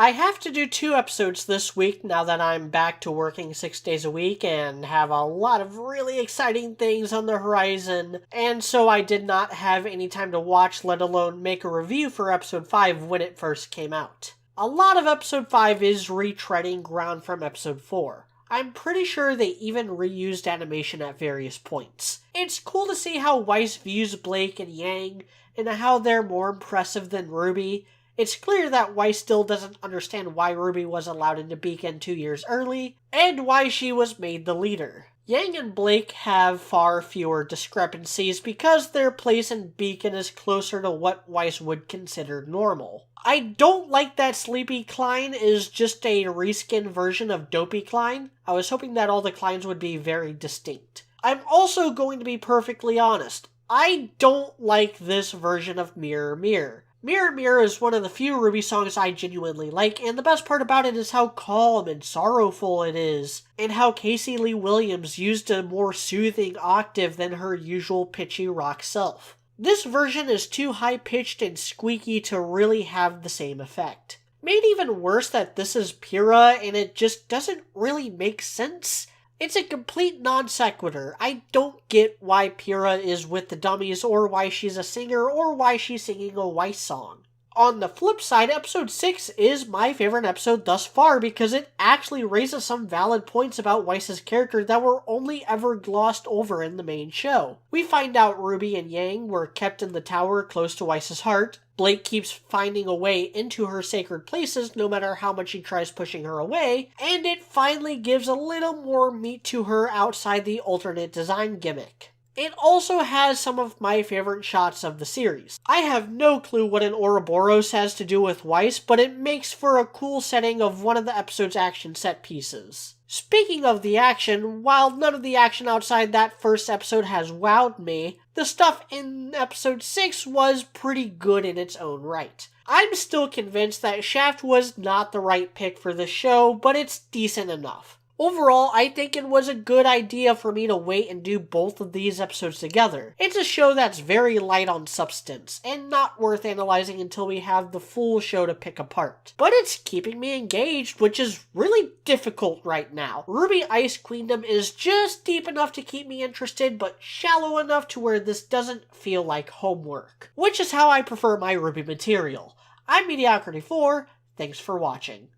I have to do 2 episodes this week now that I'm back to working 6 days a week and have a lot of really exciting things on the horizon, and so I did not have any time to watch, let alone make a review for episode 5 when it first came out. A lot of episode 5 is retreading ground from episode 4. I'm pretty sure they even reused animation at various points. It's cool to see how Weiss views Blake and Yang, and how they're more impressive than RWBY. It's clear that Weiss still doesn't understand why RWBY was allowed into Beacon 2 years early, and why she was made the leader. Yang and Blake have far fewer discrepancies because their place in Beacon is closer to what Weiss would consider normal. I don't like that Sleepy Klein is just a reskin version of Dopey Klein. I was hoping that all the Kleins would be very distinct. I'm also going to be perfectly honest. I don't like this version of Mirror Mirror. Mirror Mirror is one of the few RWBY songs I genuinely like, and the best part about it is how calm and sorrowful it is, and how Casey Lee Williams used a more soothing octave than her usual pitchy rock self. This version is too high-pitched and squeaky to really have the same effect. Made even worse that this is Pyrrha and it just doesn't really make sense. It's a complete non sequitur. I don't get why Pyrrha is with the dummies, or why she's a singer, or why she's singing a Weiss song. On the flip side, episode 6 is my favorite episode thus far because it actually raises some valid points about Weiss's character that were only ever glossed over in the main show. We find out RWBY and Yang were kept in the tower close to Weiss's heart. Blake keeps finding a way into her sacred places no matter how much he tries pushing her away, and it finally gives a little more meat to her outside the alternate design gimmick. It also has some of my favorite shots of the series. I have no clue what an Ouroboros has to do with Weiss, but it makes for a cool setting of one of the episode's action set pieces. Speaking of the action, while none of the action outside that first episode has wowed me, the stuff in episode 6 was pretty good in its own right. I'm still convinced that Shaft was not the right pick for the show, but it's decent enough. Overall, I think it was a good idea for me to wait and do both of these episodes together. It's a show that's very light on substance, and not worth analyzing until we have the full show to pick apart. But it's keeping me engaged, which is really difficult right now. RWBY Ice Queendom is just deep enough to keep me interested, but shallow enough to where this doesn't feel like homework. Which is how I prefer my RWBY material. I'm Mediocrity4, thanks for watching.